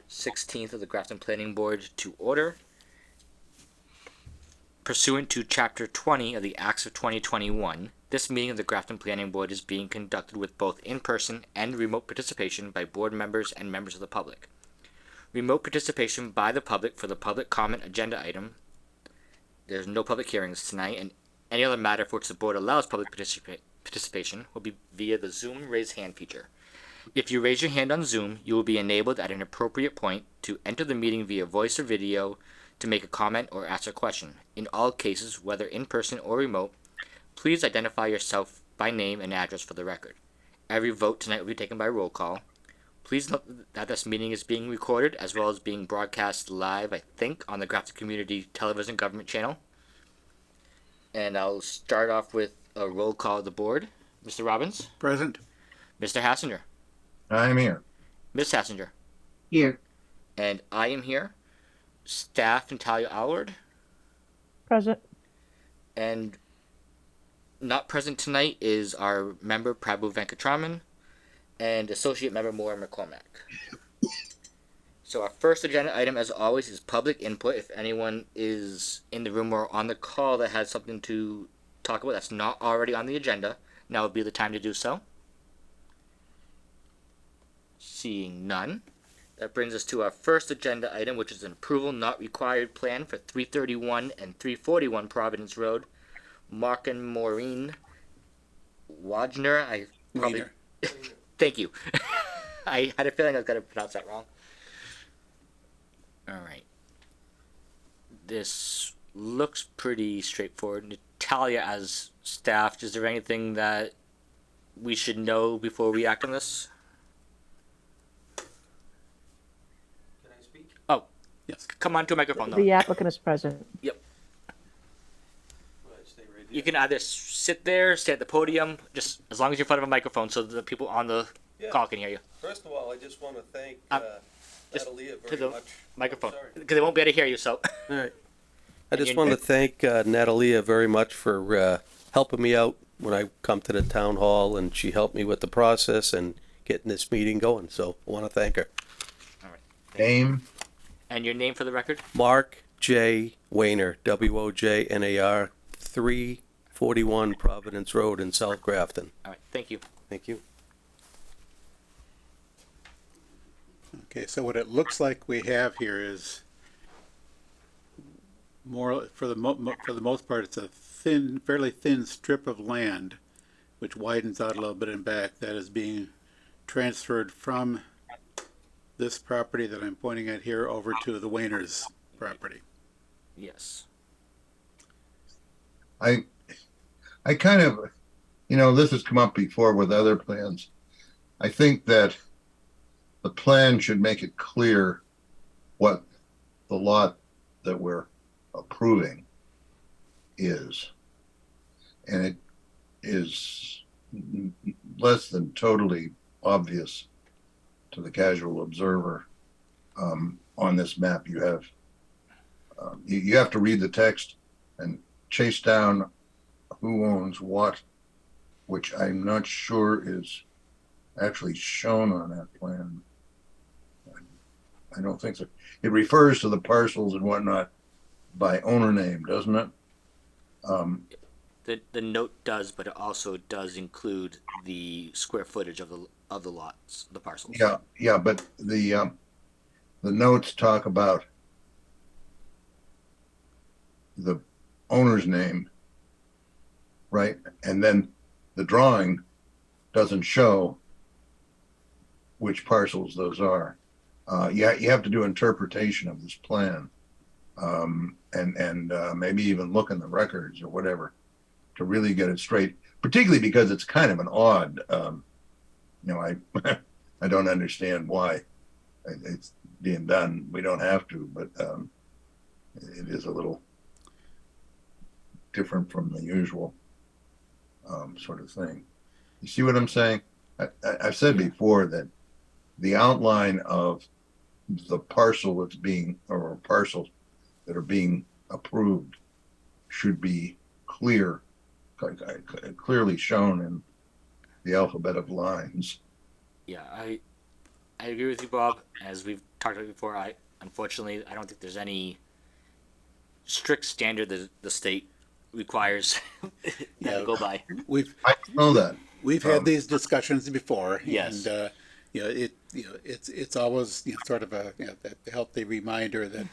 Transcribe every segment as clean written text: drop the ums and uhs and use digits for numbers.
16th of the Grafton Planning Board to order. Pursuant to Chapter 20 of the Acts of 2021, this meeting of the Grafton Planning Board is being conducted with both in-person and remote participation by board members and members of the public. Remote participation by the public for the public comment agenda item. There's no public hearings tonight, and any other matter for which the board allows public participation will be via the Zoom raise hand feature. If you raise your hand on Zoom, you will be enabled at an appropriate point to enter the meeting via voice or video to make a comment or ask a question. In all cases, whether in person or remote, please identify yourself by name and address for the record. Every vote tonight will be taken by roll call. Please note that this meeting is being recorded as well as being broadcast live, I think, on the Grafton Community Television Government Channel. And I'll start off with a roll call of the board. Mr. Robbins? Present. Mr. Hassinger? I'm here. Ms. Hassinger? Here. And I am here. Staff Natalia Allard? Present. And not present tonight is our member Prabhu Venkatraman and associate member Maura McCormack. So our first agenda item, as always, is public input. If anyone is in the room or on the call that has something to talk about that's not already on the agenda, now would be the time to do so. Seeing none, that brings us to our first agenda item, which is an approval not required plan for 331 and 341 Providence Road. Mark and Maureen Wagner. I probably thank you. I had a feeling I was going to pronounce that wrong. All right. This looks pretty straightforward. Natalia, as staff, is there anything that we should know before we act on this? Can I speak? Oh, Yes. come on to a microphone, though. The applicant is present. Yep. Well, I stay right You there. can either sit there, stay at the podium, just as long as you're in front of a microphone so the people on the Yeah. call can hear you. First of all, I just want to thank just Natalia to very the much. Microphone. Sorry. Because they won't be able to hear you, so. All right. I And just you- want to thank Natalia very much for helping me out when I come to the town hall, and she helped me with the process and getting this meeting going. So I want to thank her. Name? And your name for the record? Mark J. Wayner, WOJNAR, 341 Providence Road in South Grafton. All right, thank you. Thank you. Okay, so what it looks like we have here is more, for the most part, it's a thin, fairly thin strip of land which widens out a little bit in back that is being transferred from this property that I'm pointing at here over to the Wayners property. Yes. I kind of, this has come up before with other plans. I think that the plan should make it clear what the lot that we're approving is. And it is less than totally obvious to the casual observer. On this map you have, you have to read the text and chase down who owns what, which I'm not sure is actually shown on that plan. I don't think so. It refers to the parcels and whatnot by owner name, doesn't it? The note does, but it also does include the square footage of the lots, the parcels. Yeah, but the notes talk about the owner's name, right? And then the drawing doesn't show which parcels those are. You have to do interpretation of this plan, and maybe even look in the records or whatever to really get it straight. Particularly because it's kind of an odd. I don't understand why it's being done. We don't have to, but it is a little different from the usual sort of thing. You see what I'm saying? I've said before that the outline of the parcel that's being, or parcels that are being approved should be clearly shown in the alphabet of lines. Yeah, I agree with you, Bob. As we've talked about before, unfortunately I don't think there's any strict standard that the state requires that to go by. We've I know that. had these discussions before. Yes. And, it's always, sort of a, that healthy reminder that,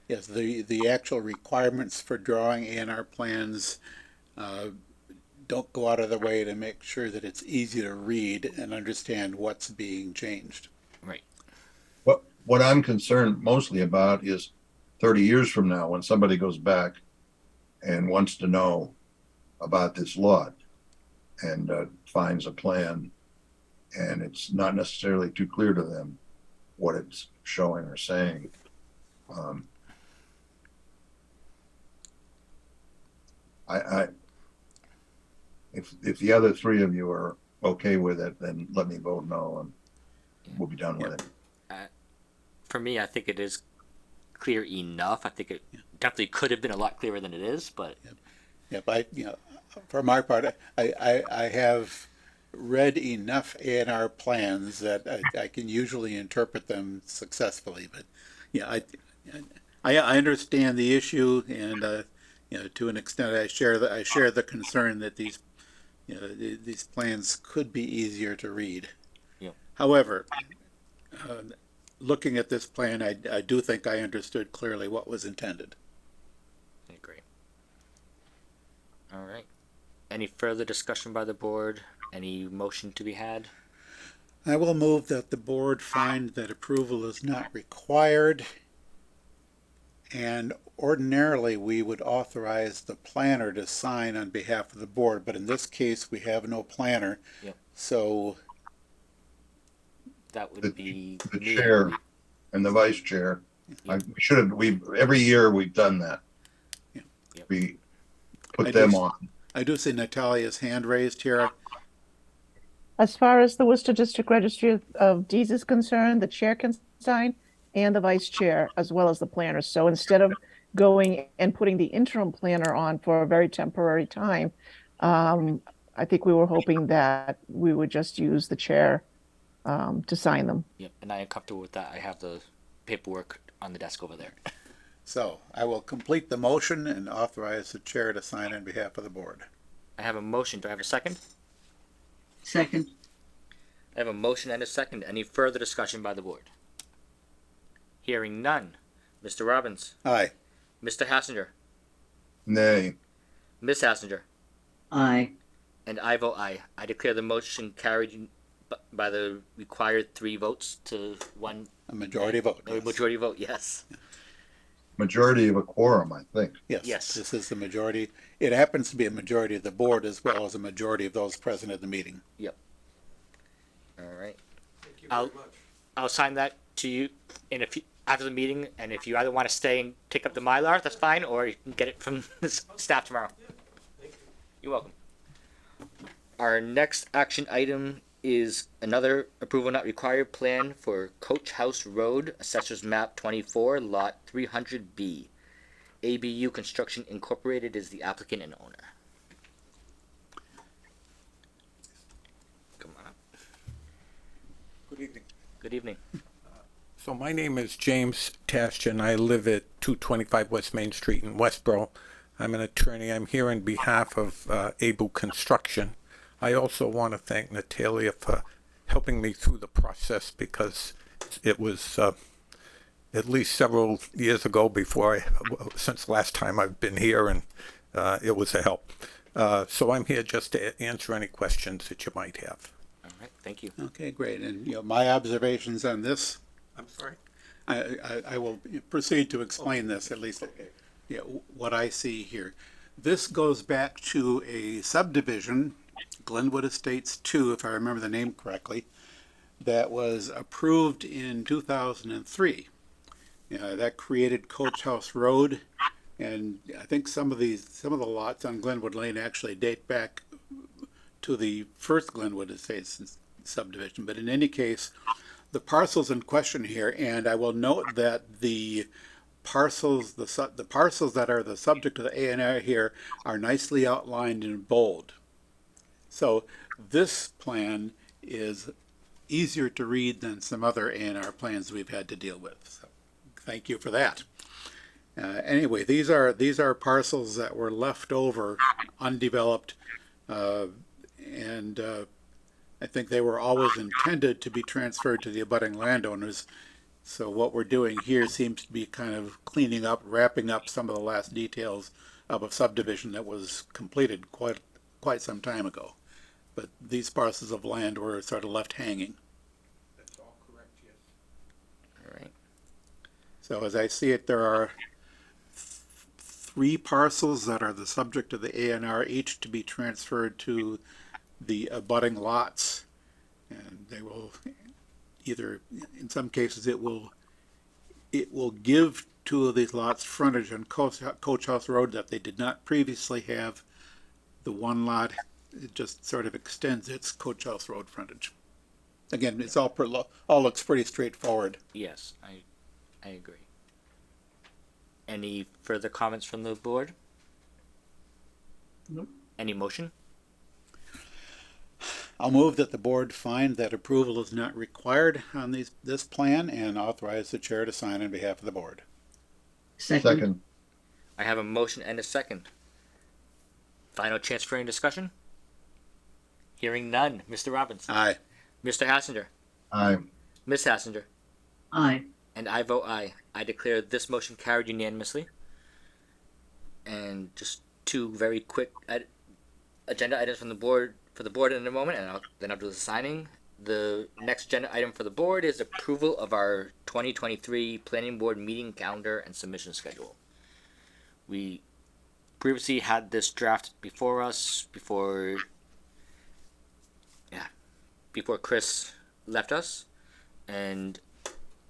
yes, the actual requirements for drawing A&R plans, don't go out of the way to make sure that it's easy to read and understand what's being changed. Right. What I'm concerned mostly about is 30 years from now, when somebody goes back and wants to know about this lot and finds a plan, and it's not necessarily too clear to them what it's showing or saying. If the other three of you are okay with it, then let me vote no, and we'll be done with it. For me, I think it is clear enough. I think it definitely could have been a lot clearer than it is, but Yeah, but for my part, I have read enough A&R plans that I can usually interpret them successfully. But yeah, I understand the issue, and to an extent, I share the concern that these these plans could be easier to read. Yep. However, looking at this plan, I do think I understood clearly what was intended. I agree. All right. Any further discussion by the board? Any motion to be had? I will move that the board find that approval is not required, and ordinarily we would authorize the planner to sign on behalf of the board, but in this case we have no planner. Yep. So That would be The me. chair and the vice chair. Every year we've done that. Yeah. Yep. We put I them do- on. I do see Natalia's hand raised here. As far as the Worcester District Registry of Deeds is concerned, the chair can sign and the vice chair, as well as the planner. So instead of going and putting the interim planner on for a very temporary time, I think we were hoping that we would just use the chair to sign them. Yep, and I am comfortable with that. I have the paperwork on the desk over there. So I will complete the motion and authorize the chair to sign on behalf of the board. I have a motion. Do I have a second? Second. I have a motion and a second. Any further discussion by the board? Hearing none. Mr. Robbins, Aye. Mr. Hassinger, Nay. Miss Hassinger, Aye. and I vote aye. I declare the motion carried by the required 3 votes to 1. A majority vote. A Yes. majority vote, yes. Majority of a quorum, I think. Yes. Yes. This is the majority. It happens to be a majority of the board as well as a majority of those present at the meeting. All right. I'll sign that to you in a few after the meeting, and if you either want to stay and pick up the Mylar, that's fine, or you can get it from the staff tomorrow. You're welcome. Our next action item is another approval not required plan for Coach House Road, Assessors Map 24, Lot 300B. ABU Construction Incorporated is the applicant and owner. Come on up. Good evening. Good evening. So my name is James Tastian. I live at 225 West Main Street in Westboro. I'm an attorney. I'm here on behalf of ABU Construction. I also want to thank Natalia for helping me through the process, because it was at least several years ago since last time I've been here, and it was a help. So I'm here just to answer any questions that you might have. All right, thank you. Okay, great. And my observations on this, I'm sorry? I will proceed to explain this, at least what I see here. This goes back to a subdivision, Glenwood Estates 2, if I remember the name correctly, that was approved in 2003. That created Coach House Road, and I think some of the lots on Glenwood Lane actually date back to the first Glenwood Estates subdivision. But in any case, the parcels in question here, and I will note that the parcels that are the subject of the A&R here are nicely outlined in bold. So this plan is easier to read than some other A&R plans we've had to deal with. So thank you for that. Anyway, these are parcels that were left over undeveloped, and I think they were always intended to be transferred to the abutting landowners. So what we're doing here seems to be kind of cleaning up, wrapping up some of the last details of a subdivision that was completed quite some time ago. But these parcels of land were sort of left hanging. That's all correct, yes. All right. So as I see it, there are three parcels that are the subject of the A&R, each to be transferred to the abutting lots. And they will either, in some cases, it will give two of these lots frontage on Coach House Road that they did not previously have. The one lot, it just sort of extends its Coach House Road frontage. Again, it's all looks pretty straightforward. Yes, I agree. Any further comments from the board? Nope. Any motion? I'll move that the board find that approval is not required on this plan and authorize the chair to sign on behalf of the board. Second. I have a motion and a second. Final chance for any discussion? Hearing none. Mr. Robbins? Aye. Mr. Hassinger? Aye. Ms. Hassinger? Aye. And I vote aye. I declare this motion carried unanimously. And just two very quick agenda items from the board for the board in a moment, and then I'll do the signing. The next agenda item for the board is approval of our 2023 Planning Board meeting calendar and submission schedule. We previously had this draft before us before Chris left us, and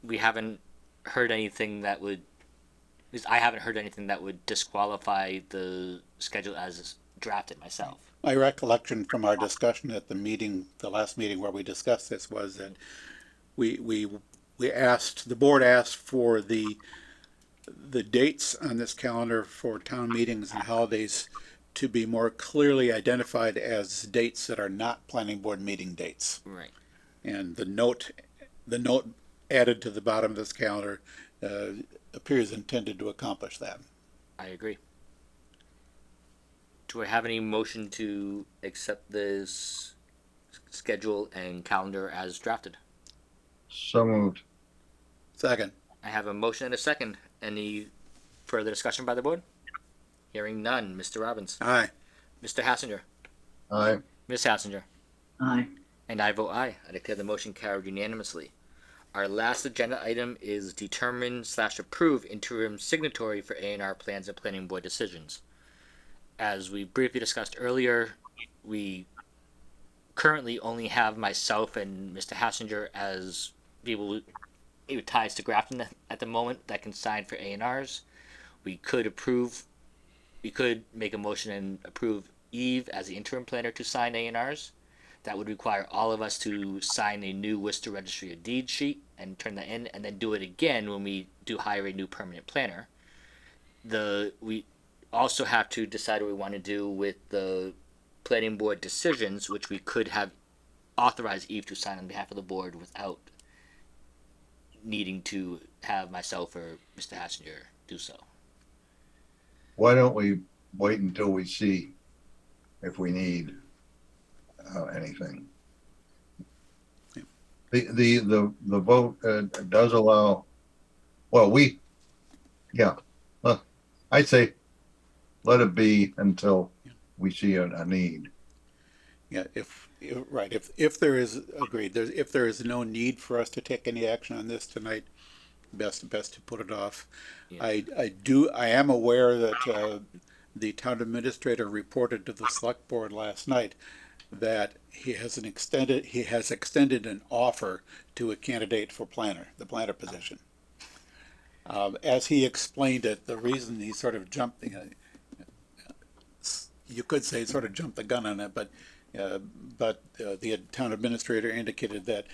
we haven't heard anything that would, at least I haven't heard anything that would disqualify the schedule as drafted myself. My recollection from our discussion at the last meeting where we discussed this, was that the board asked for the dates on this calendar for town meetings and holidays to be more clearly identified as dates that are not planning board meeting dates. Right. And the note added to the bottom of this calendar appears intended to accomplish that. I agree. Do I have any motion to accept this schedule and calendar as drafted? So moved. Second. I have a motion and a second. Any further discussion by the board? Hearing none. Mr. Robbins? Aye. Mr. Hassinger? Aye. Ms. Hassinger? Aye. And I vote aye. I declare the motion carried unanimously. Our last agenda item is determine/approve interim signatory for A&R plans and planning board decisions. As we briefly discussed earlier, we currently only have myself and Mr. Hassinger as people who ties to Grafton at the moment that can sign for A&Rs. We could make a motion and approve Eve as the interim planner to sign A&Rs. That would require all of us to sign a new Worcester Registry of Deeds sheet and turn that in, and then do it again when we do hire a new permanent planner. We also have to decide what we want to do with the planning board decisions, which we could have authorized Eve to sign on behalf of the board without needing to have myself or Mr. Hassinger do so. Why don't we wait until we see if we need anything? The vote does allow. Well, I'd say let it be until we see a need. Yeah, if there is agreed, if there is no need for us to take any action on this tonight, best to put it off. Yeah. I am aware that the town administrator reported to the select board last night that he has extended an offer to a candidate for the planner position. As he explained it, the reason he sort of jumped, you could say sort of jumped the gun on it, but the town administrator indicated that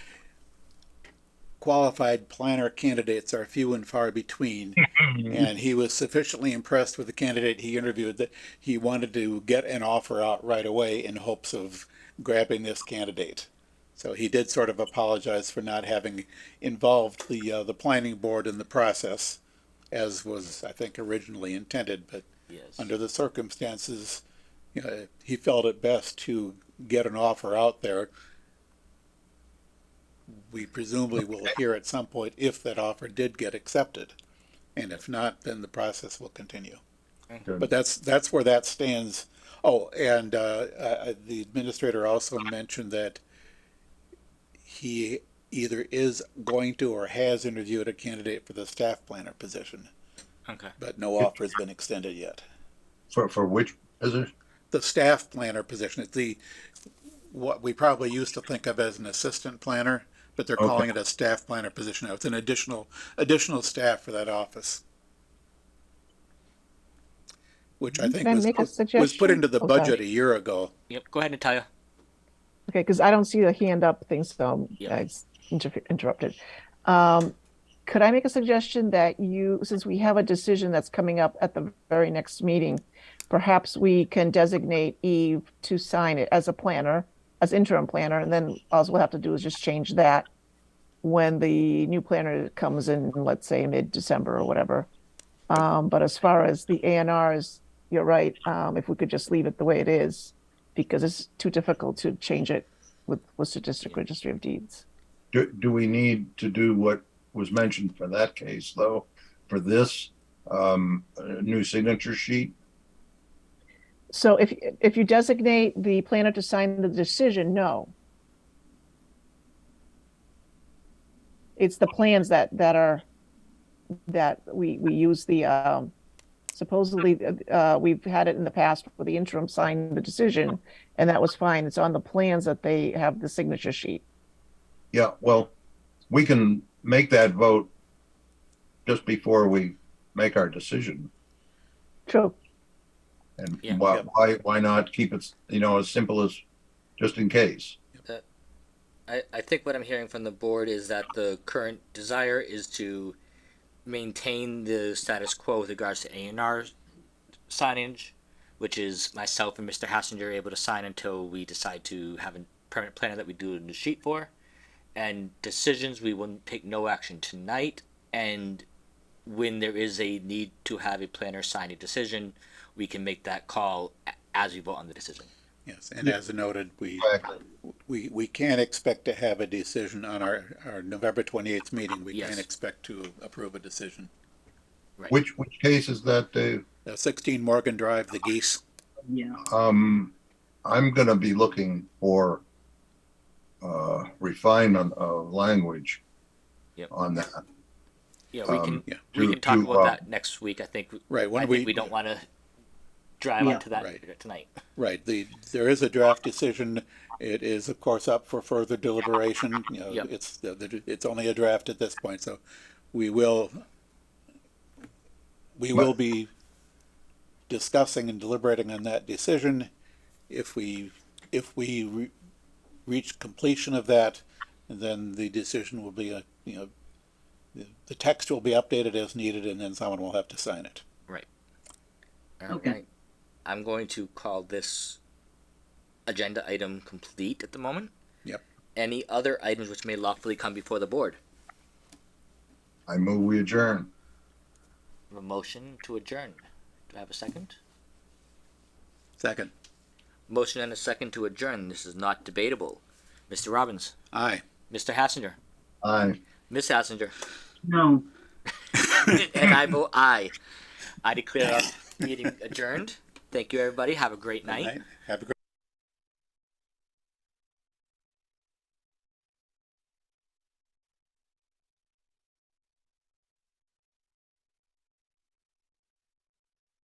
qualified planner candidates are few and far between, and he was sufficiently impressed with the candidate he interviewed that he wanted to get an offer out right away in hopes of grabbing this candidate. So he did sort of apologize for not having involved the planning board in the process, as was, I think, originally intended, but Yes. under the circumstances, he felt it best to get an offer out there. We presumably will hear at some point if that offer did get accepted. And if not, then the process will continue. Good. But that's where that stands. Oh, and the administrator also mentioned that he either is going to or has interviewed a candidate for the staff planner position, Okay. but no offer has been extended yet. For which position? The staff planner position, it's what we probably used to think of as an assistant planner, but they're calling it a staff planner position now. It's an additional staff for that office, which I think Can I make a was put suggestion? into the Oh, sorry. budget a year ago. Yep. Go ahead, Natalia. Okay, because I don't see the hand up thing, so Yeah. I interrupted. Could I make a suggestion that since we have a decision that's coming up at the very next meeting, perhaps we can designate Eve to sign it as a planner, as interim planner, and then all we'll have to do is just change that when the new planner comes in, let's say mid-December or whatever. But as far as the A&Rs, you're right. If we could just leave it the way it is, because it's too difficult to change it with Worcester District Registry of Deeds. Do we need to do what was mentioned for that case, though, for this new signature sheet? So if you designate the planner to sign the decision, no. It's the plans that we use the supposedly we've had it in the past where the interim signed the decision, and that was fine. It's on the plans that they have the signature sheet. Yeah, well, we can make that vote just before we make our decision. True. And Yeah. why not keep it, as simple as just in case? I think what I'm hearing from the board is that the current desire is to maintain the status quo with regards to A&R signage, which is myself and Mr. Hassinger able to sign until we decide to have a permanent planner that we do a new sheet for. And decisions, we will take no action tonight. And when there is a need to have a planner sign a decision, we can make that call as we vote on the decision. Yes, and as noted, Exactly. we can't expect to have a decision on our November 28th meeting. We Yes. can't expect to approve a decision. Right. Which case is that, Dave? 16 Morgan Drive, the geese. Yeah. I'm gonna be looking for refinement of language Yep. on that. Yeah, we can Yeah. we can talk to, about that next week. I think. Right, when I think we don't want to drive Yeah. onto that Right. tonight. Right, there is a draft decision. It is, of course, up for further deliberation. Yep. It's only a draft at this point, so we will be discussing and deliberating on that decision. If we reach completion of that, then the decision will be the text will be updated as needed, and then someone will have to sign it. All Okay. right. I'm going to call this agenda item complete at the moment. Yep. Any other items which may lawfully come before the board? I move we adjourn. A motion to adjourn. Do I have a second? Second. Motion and a second to adjourn. This is not debatable. Mr. Robbins, Aye. Mr. Hassinger, Aye. Miss Hassinger, No. and I vote aye. I declare our meeting adjourned. Thank you, everybody. Have a great night. Have a great